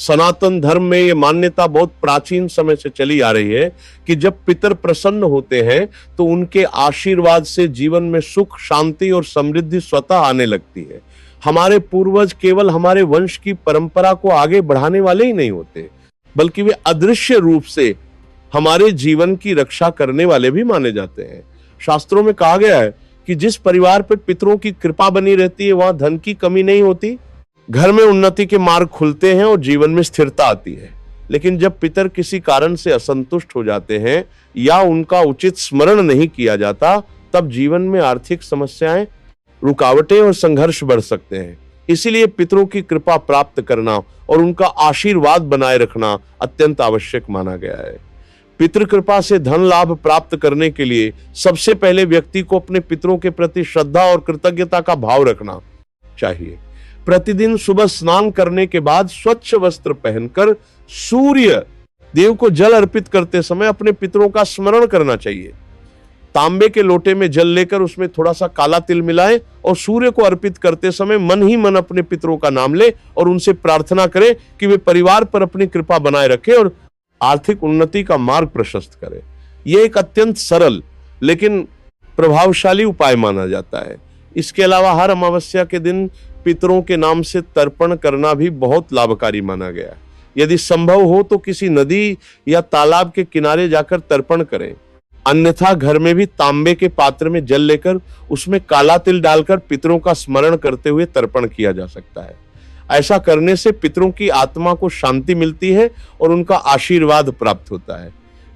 सनातन धर्म में ये मान्यता बहुत प्राचीन समय से चली आ रही है कि जब पितर प्रसन्न होते हैं तो उनके आशीर्वाद से जीवन में सुख, शांति और समृद्धि स्वतः आने लगती है। हमारे पूर्वज केवल हमारे वंश की परंपरा को आगे बढ़ाने वाले ही नहीं होते, बल्कि वे अदृश्य रूप से हमारे जीवन की रक्षा करने वाले भी माने जाते हैं। शास्त्रों में कहा गया है कि जिस परिवार पर पितरों की कृपा बनी रहती है वहां धन की कमी नहीं होती, घर में उन्नति के मार्ग खुलते हैं और जीवन में स्थिरता आती है। लेकिन जब पितर किसी कारण से असंतुष्ट हो जाते हैं या उनका उचित स्मरण नहीं किया जाता, तब जीवन में आर्थिक समस्याएं, रुकावटें और संघर्ष बढ़ सकते हैं। इसीलिए पितरों की कृपा प्राप्त करना और उनका आशीर्वाद बनाए रखना अत्यंत आवश्यक माना गया है। पितृ कृपा से धन लाभ प्राप्त करने के लिए सबसे पहले व्यक्ति को अपने पितरों के प्रति श्रद्धा और कृतज्ञता का भाव रखना चाहिए। प्रतिदिन सुबह स्नान करने के बाद स्वच्छ वस्त्र पहनकर सूर्य देव को जल अर्पित करते समय अपने पितरों का स्मरण करना चाहिए। तांबे के लोटे में जल लेकर उसमें थोड़ा सा काला तिल मिलाएं और सूर्य को अर्पित करते समय मन ही मन अपने पितरों का नाम ले और उनसे प्रार्थना करें कि वे परिवार पर अपनी कृपा बनाए रखें और आर्थिक उन्नति का मार्ग प्रशस्त करें। यह एक अत्यंत सरल लेकिन प्रभावशाली उपाय माना जाता है। इसके अलावा हर अमावस्या के दिन पितरों के नाम से तर्पण करना भी बहुत लाभकारी माना गया है। यदि संभव हो तो किसी नदी या तालाब के किनारे जाकर तर्पण करें, अन्यथा घर में भी तांबे के पात्र में जल लेकर उसमें काला तिल डालकर पितरों का स्मरण करते हुए तर्पण किया जा सकता है। ऐसा करने से पितरों की आत्मा को शांति मिलती है और उनका आशीर्वाद प्राप्त होता है।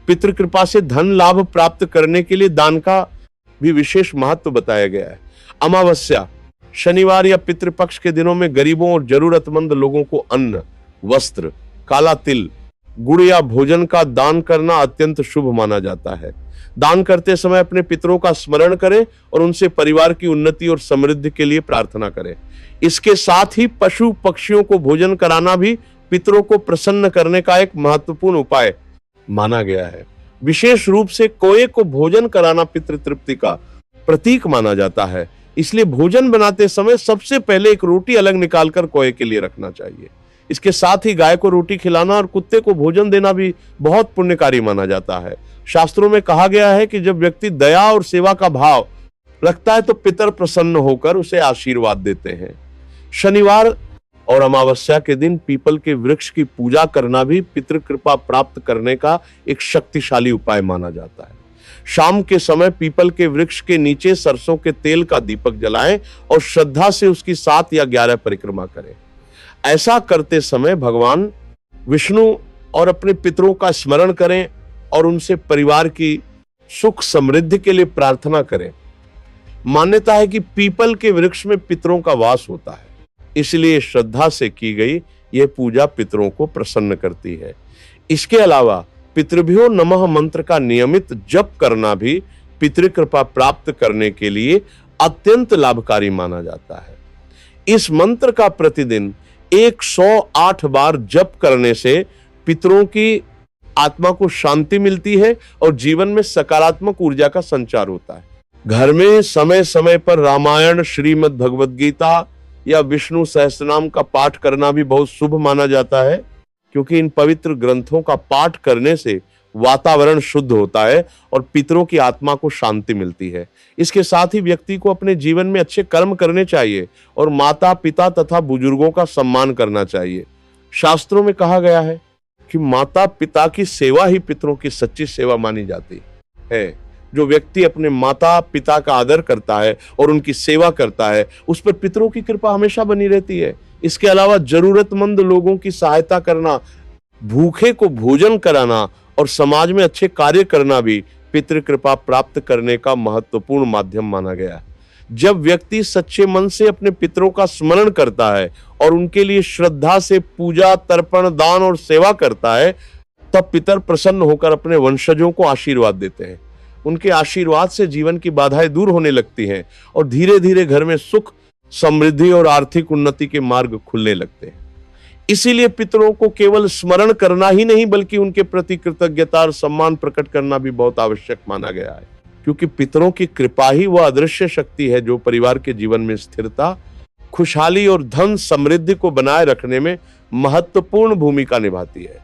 पितृ कृपा से धन लाभ प्राप्त करने के लिए दान का भी विशेष महत्व बताया गया है। अमावस्या, शनिवार या पितृपक्ष के दिनों में गरीबों और जरूरतमंद लोगों को अन्न, वस्त्र, काला तिल, गुड़ या भोजन का दान करना अत्यंत शुभ माना जाता है। दान करते समय अपने पितरों का स्मरण करें और उनसे परिवार की उन्नति और समृद्धि के लिए प्रार्थना करें। इसके साथ ही पशु पक्षियों को भोजन कराना भी पितरों को प्रसन्न करने का एक महत्वपूर्ण उपाय माना गया है। विशेष रूप से कोए को भोजन कराना पितृ तृप्ति का प्रतीक माना जाता है। इसलिए भोजन बनाते समय सबसे पहले एक रोटी अलग निकालकर कोए के लिए रखना चाहिए। इसके साथ ही गाय को रोटी खिलाना और कुत्ते को भोजन देना भी बहुत पुण्यकारी माना जाता है। शास्त्रों में कहा गया है कि जब व्यक्ति दया और सेवा का भाव रखता है तो पितर प्रसन्न होकर उसे आशीर्वाद देते हैं। शनिवार और अमावस्या के दिन पीपल के वृक्ष की पूजा करना भी पितृ कृपा प्राप्त करने का एक शक्तिशाली उपाय माना जाता है। शाम के समय पीपल के वृक्ष के नीचे सरसों के तेल का दीपक जलाएं और श्रद्धा से उसकी 7 या 11 परिक्रमा करें। ऐसा करते समय भगवान विष्णु और अपने पितरों का स्मरण करें और उनसे परिवार की सुख समृद्धि के लिए प्रार्थना करें। मान्यता है कि पीपल के वृक्ष में पितरों का वास होता है, इसलिए श्रद्धा से की गई यह पूजा पितरों को प्रसन्न करती है। इसके अलावा पितृभ्यो नमः मंत्र का नियमित जप करना भी पितृ कृपा प्राप्त करने के लिए अत्यंत लाभकारी माना जाता है। इस मंत्र का प्रतिदिन 108 बार जप करने से पितरों की आत्मा को शांति मिलती है और जीवन में सकारात्मक ऊर्जा का संचार होता है। घर में समय समय पर रामायण, श्रीमद् भगवद गीता या विष्णु सहस्त्रनाम का पाठ करना भी बहुत शुभ माना जाता है, क्योंकि इन पवित्र ग्रंथों का पाठ करने से वातावरण शुद्ध होता है और पितरों की आत्मा को शांति मिलती है। इसके साथ ही व्यक्ति को अपने जीवन में अच्छे कर्म करने चाहिए और माता पिता तथा बुजुर्गों का सम्मान करना चाहिए। शास्त्रों में कहा गया है कि माता पिता की सेवा ही पितरों की सच्ची सेवा मानी जाती है। जो व्यक्ति अपने माता पिता का आदर करता है और उनकी सेवा करता है, उस पर पितरों की कृपा हमेशा बनी रहती है। इसके अलावा जरूरतमंद लोगों की सहायता करना, भूखे को भोजन कराना और समाज में अच्छे कार्य करना भी पितृ कृपा प्राप्त करने का महत्वपूर्ण माध्यम माना गया है। जब व्यक्ति सच्चे मन से अपने पितरों का स्मरण करता है और उनके लिए श्रद्धा से पूजा, तर्पण, दान और सेवा करता है, तब पितर प्रसन्न होकर अपने वंशजों को आशीर्वाद देते हैं। उनके आशीर्वाद से जीवन की बाधाएं दूर होने लगती हैं और धीरे धीरे घर में सुख, समृद्धि और आर्थिक उन्नति के मार्ग खुलने लगते हैं। इसीलिए पितरों को केवल स्मरण करना ही नहीं, बल्कि उनके प्रति कृतज्ञता और सम्मान प्रकट करना भी बहुत आवश्यक माना गया है, क्योंकि पितरों की कृपा ही वह अदृश्य शक्ति है जो परिवार के जीवन में स्थिरता, खुशहाली और धन समृद्धि को बनाए रखने में महत्वपूर्ण भूमिका निभाती है।